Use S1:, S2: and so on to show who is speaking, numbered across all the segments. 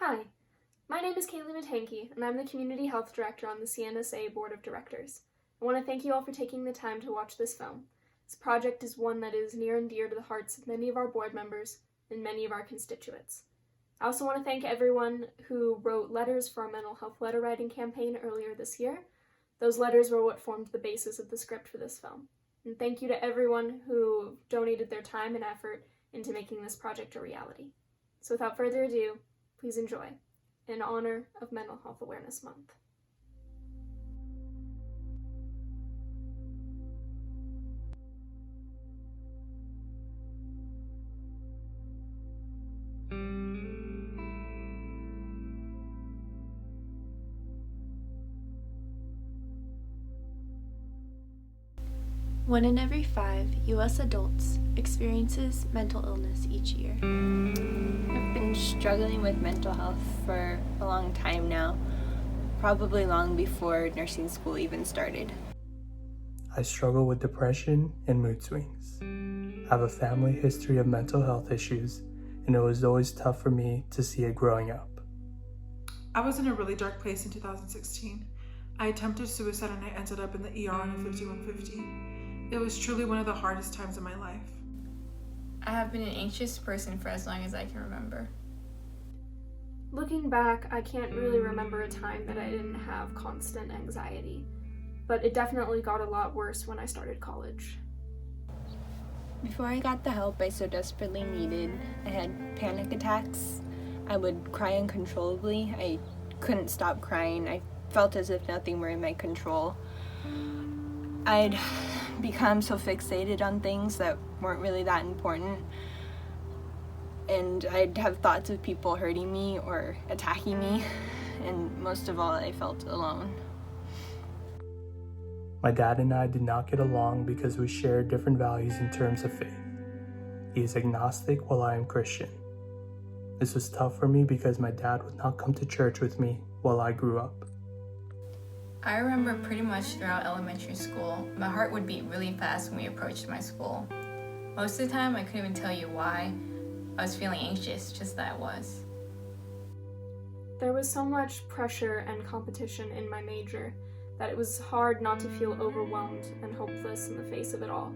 S1: Hi, my name is Kaylee Matanke, and I'm the Community Health Director on the CNSA Board of Directors. I want to thank you all for taking the time to watch this film. This project is one that is near and dear to the hearts of many of our board members and many of our constituents. I also want to thank everyone who wrote letters for our mental health letter writing campaign earlier this year. Those letters were what formed the basis of the script for this film. And thank you to everyone who donated their time and effort into making this project a reality. So without further ado, please enjoy, in honor of Mental Health Awareness Month.
S2: One in every 5 U.S. adults experiences mental illness each year.
S3: I've been struggling with mental health for a long time now, probably long before nursing school even started.
S4: I struggle with depression and mood swings. I have a family history of mental health issues, and it was always tough for me to see it growing up.
S5: I was in a really dark place in 2016. I attempted suicide and I ended up in the ER on a 5150. It was truly one of the hardest times of my life.
S6: I have been an anxious person for as long as I can remember.
S1: Looking back, I can't really remember a time that I didn't have constant anxiety, but it definitely got a lot worse when I started college.
S3: Before I got the help I so desperately needed, I had panic attacks. I would cry uncontrollably. I couldn't stop crying. I felt as if nothing were in my control. I'd become so fixated on things that weren't really that important, and I'd have thoughts of people hurting me or attacking me, and most of all, I felt alone.
S4: My dad and I did not get along because we shared different values in terms of faith. He is agnostic while I am Christian. This was tough for me because my dad would not come to church with me while I grew up.
S6: I remember pretty much throughout elementary school, my heart would beat really fast when we approached my school. Most of the time, I couldn't even tell you why. I was feeling anxious, just that I was.
S1: There was so much pressure and competition in my major that it was hard not to feel overwhelmed and hopeless in the face of it all.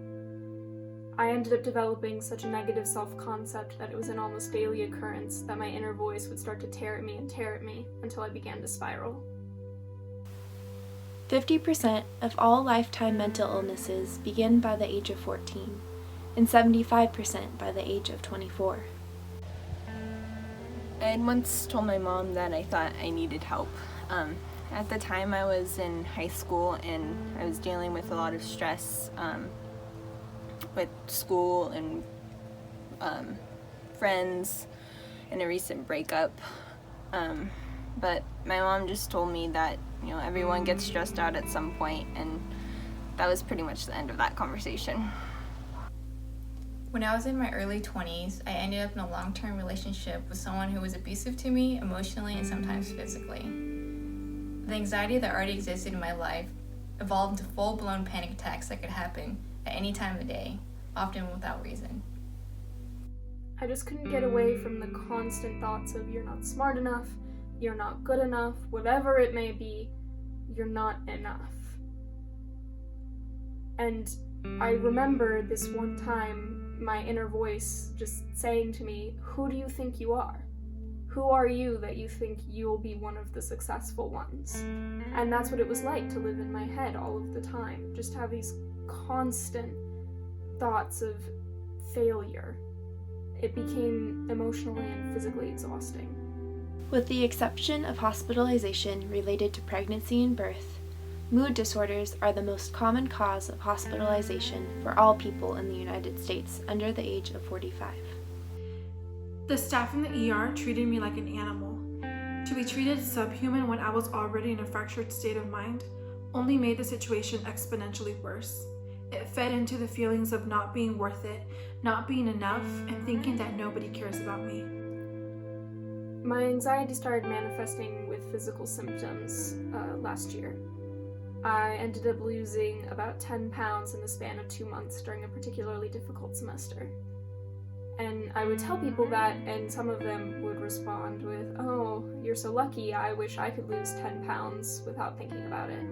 S1: I ended up developing such a negative self-concept that it was an almost daily occurrence that my inner voice would start to tear at me until I began to spiral.
S2: 50% of all lifetime mental illnesses begin by the age of 14, and 75% by the age of 24.
S3: I had once told my mom that I thought I needed help. At the time I was in high school and I was dealing with a lot of stress with school and friends and a recent breakup. But my mom just told me that, everyone gets stressed out at some point, and that was pretty much the end of that conversation.
S6: When I was in my early 20s, I ended up in a long-term relationship with someone who was abusive to me emotionally and sometimes physically. The anxiety that already existed in my life evolved into full-blown panic attacks that could happen at any time of day, often without reason.
S1: I just couldn't get away from the constant thoughts of you're not smart enough, you're not good enough, whatever it may be, you're not enough. And I remember this one time, my inner voice just saying to me, who do you think you are? Who are you that you think you'll be one of the successful ones? And that's what it was like to live in my head all of the time, just have these constant thoughts of failure. It became emotionally and physically exhausting.
S2: With the exception of hospitalization related to pregnancy and birth, mood disorders are the most common cause of hospitalization for all people in the United States under the age of 45.
S5: The staff in the ER treated me like an animal. To be treated subhuman when I was already in a fractured state of mind only made the situation exponentially worse. It fed into the feelings of not being worth it, not being enough, and thinking that nobody cares about me.
S1: My anxiety started manifesting with physical symptoms last year. I ended up losing about 10 pounds in the span of 2 months during a particularly difficult semester. And I would tell people that, and some of them would respond with, oh, you're so lucky. I wish I could lose 10 pounds without thinking about it.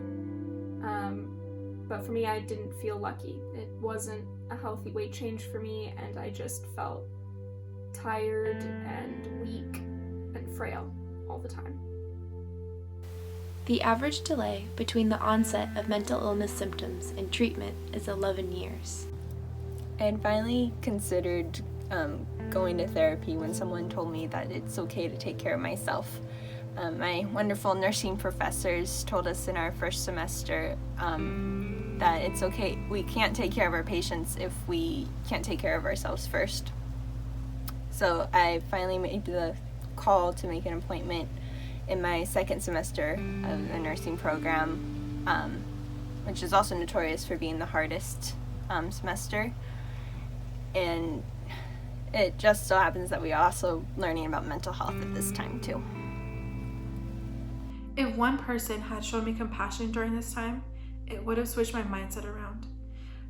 S1: But for me, I didn't feel lucky. It wasn't a healthy weight change for me, and I just felt tired and weak and frail all the time.
S2: The average delay between the onset of mental illness symptoms and treatment is 11 years.
S3: I had finally considered going to therapy when someone told me that it's okay to take care of myself. My wonderful nursing professors told us in our first semester that it's okay, we can't take care of our patients if we can't take care of ourselves first. So I finally made the call to make an appointment in my second semester of the nursing program, which is also notorious for being the hardest semester. And it just so happens that we are also learning about mental health at this time too.
S5: If one person had shown me compassion during this time, it would have switched my mindset around.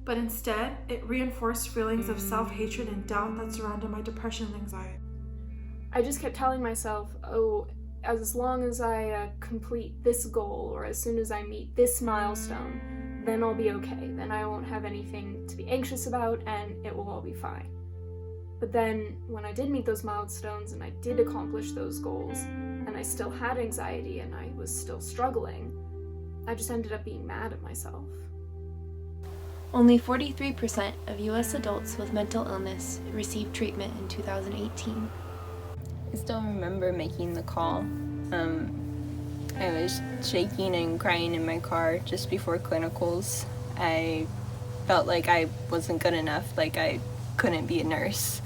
S5: But instead, it reinforced feelings of self-hatred and doubt that surrounded my depression and anxiety.
S1: I just kept telling myself, oh, as long as I complete this goal, or as soon as I meet this milestone, then I'll be okay. Then I won't have anything to be anxious about, and it will all be fine. But then, when I did meet those milestones, and I did accomplish those goals, and I still had anxiety, and I was still struggling, I just ended up being mad at myself.
S2: Only 43% of U.S. adults with mental illness received treatment in 2018.
S3: I still remember making the call. I was shaking and crying in my car just before clinicals. I felt like I wasn't good enough, like I couldn't be a nurse.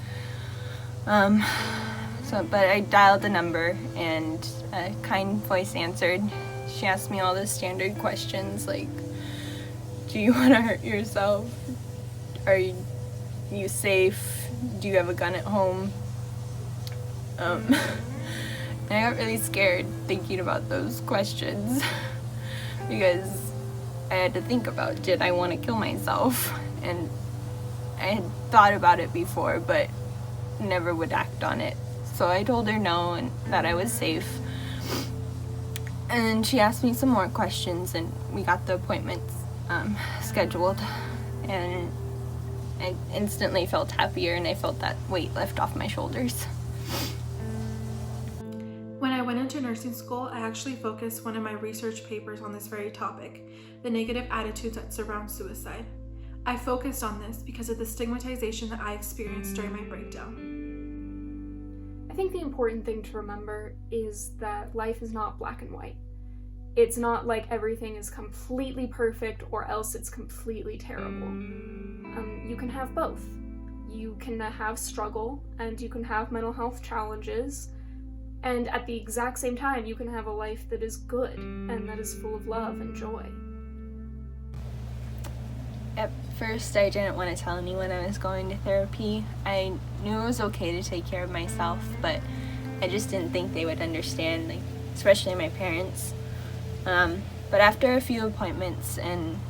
S3: But I dialed the number and a kind voice answered. She asked me all the standard questions like, do you want to hurt yourself? Are you safe? Do you have a gun at home? And I got really scared thinking about those questions because I had to think about, did I want to kill myself? And I had thought about it before, but never would act on it. So I told her no and that I was safe. And she asked me some more questions and we got the appointments scheduled. And I instantly felt happier and I felt that weight lift off my shoulders.
S5: When I went into nursing school, I actually focused one of my research papers on this very topic, the negative attitudes that surround suicide. I focused on this because of the stigmatization that I experienced during my breakdown.
S1: I think the important thing to remember is that life is not black and white. It's not like everything is completely perfect or else it's completely terrible. You can have both. You can have struggle and you can have mental health challenges, and at the exact same time you can have a life that is good and that is full of love and joy.
S3: At first, I didn't want to tell anyone I was going to therapy. I knew it was okay to take care of myself, but I just didn't think they would understand, like, especially my parents. But after a few appointments and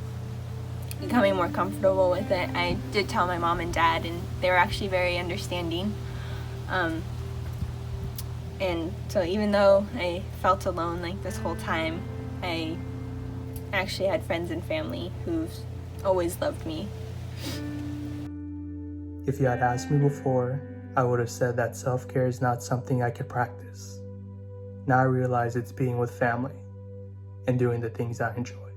S3: becoming more comfortable with it, I did tell my mom and dad, and they were actually very understanding. And so even though I felt alone like this whole time, I actually had friends and family who've always loved me.
S4: If you had asked me before, I would have said that self-care is not something I could practice. Now I realize it's being with family and doing the things I enjoy.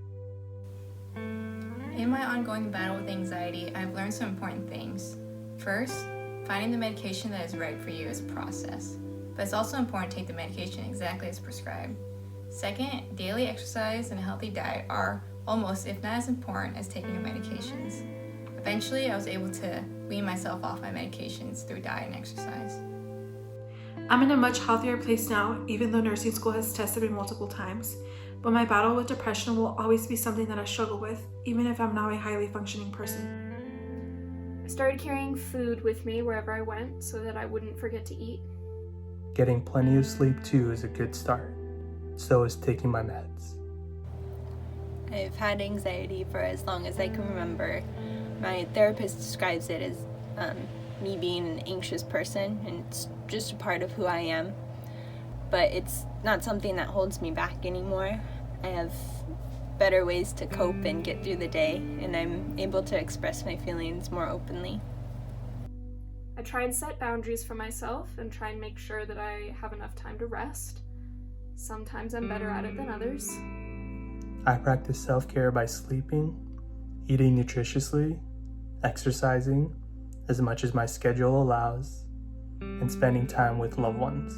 S6: In my ongoing battle with anxiety, I've learned some important things. First, finding the medication that is right for you is a process, but it's also important to take the medication exactly as prescribed. Second, daily exercise and a healthy diet are almost, if not as important as taking your medications. Eventually, I was able to wean myself off my medications through diet and exercise.
S5: I'm in a much healthier place now, even though nursing school has tested me multiple times. But my battle with depression will always be something that I struggle with, even if I'm now a highly functioning person.
S1: I started carrying food with me wherever I went so that I wouldn't forget to eat.
S4: Getting plenty of sleep too is a good start. So is taking my meds.
S3: I've had anxiety for as long as I can remember. My therapist describes it as me being an anxious person, and it's just a part of who I am. but it's not something that holds me back anymore. I have better ways to cope and get through the day, and I'm able to express my feelings more openly.
S1: I try and set boundaries for myself and try and make sure that I have enough time to rest. Sometimes I'm better at it than others.
S4: I practice self-care by sleeping, eating nutritiously, exercising as much as my schedule allows, and spending time with loved ones.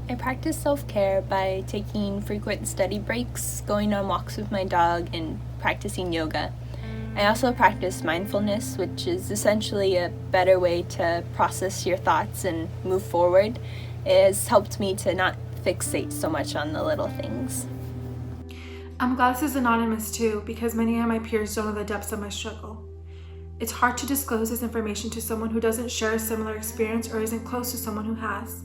S3: I practice self-care by taking frequent study breaks, going on walks with my dog, and practicing yoga. I also practice mindfulness, which is essentially a better way to process your thoughts and move forward. It has helped me to not fixate so much on the little things.
S5: I'm glad this is anonymous too, because many of my peers don't know the depths of my struggle. It's hard to disclose this information to someone who doesn't share a similar experience or isn't close to someone who has.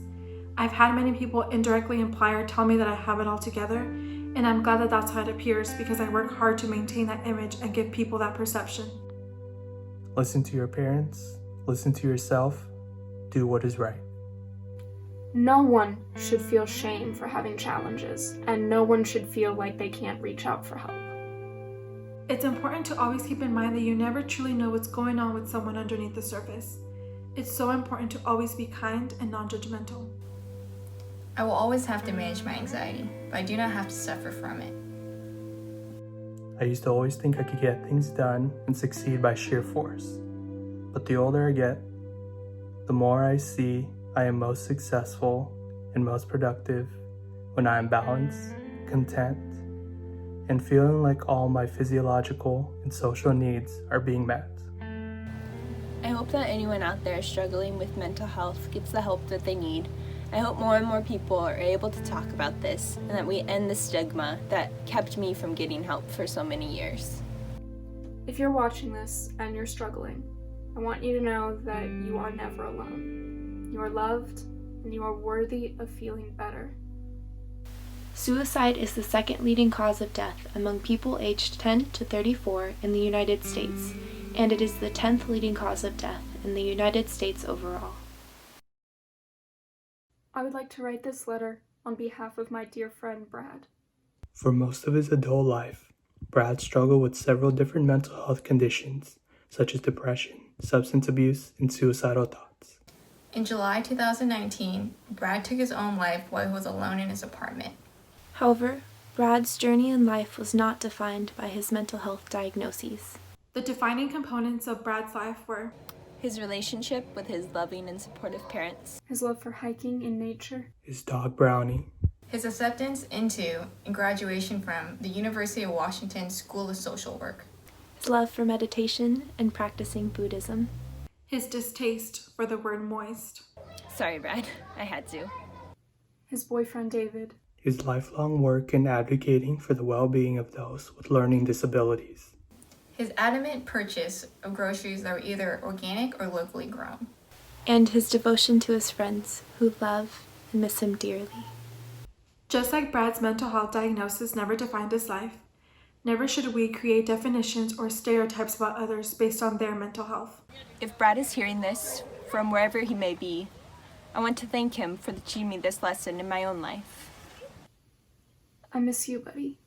S5: I've had many people indirectly imply or tell me that I have it all together, and I'm glad that that's how it appears because I work hard to maintain that image and give people that perception.
S4: Listen to your parents, listen to yourself, do what is right.
S1: No one should feel shame for having challenges, and no one should feel like they can't reach out for help.
S5: It's important to always keep in mind that you never truly know what's going on with someone underneath the surface. It's so important to always be kind and non-judgmental.
S6: I will always have to manage my anxiety, but I do not have to suffer from it.
S4: I used to always think I could get things done and succeed by sheer force. But the older I get, the more I see I am most successful and most productive when I am balanced, content, and feeling like all my physiological and social needs are being met.
S3: I hope that anyone out there struggling with mental health gets the help that they need. I hope more and more people are able to talk about this and that we end the stigma that kept me from getting help for so many years.
S1: If you're watching this and you're struggling, I want you to know that you are never alone. You are loved and you are worthy of feeling better.
S2: Suicide is the second leading cause of death among people aged 10 to 34 in the United States, and it is the 10th leading cause of death in the United States overall.
S1: I would like to write this letter on behalf of my dear friend Brad.
S4: For most of his adult life, Brad struggled with several different mental health conditions, such as depression, substance abuse, and suicidal thoughts.
S6: In July 2019, Brad took his own life while he was alone in his apartment.
S2: However, Brad's journey in life was not defined by his mental health diagnoses.
S5: The defining components of Brad's life were
S3: His relationship with his loving and supportive parents,
S1: His love for hiking in nature,
S4: His dog Brownie,
S6: his acceptance into and graduation from the University of Washington School of Social Work,
S2: His love for meditation and practicing Buddhism,
S5: his distaste for the word moist,
S3: sorry Brad, I had to,
S1: his boyfriend David,
S4: his lifelong work in advocating for the well-being of those with learning disabilities,
S6: his adamant purchase of groceries that were either organic or locally grown,
S2: and his devotion to his friends who love and miss him dearly.
S5: Just like Brad's mental health diagnosis never defined his life, never should we create definitions or stereotypes about others based on their mental health.
S3: If Brad is hearing this, from wherever he may be, I want to thank him for teaching me this lesson in my own life.
S1: I miss you, buddy.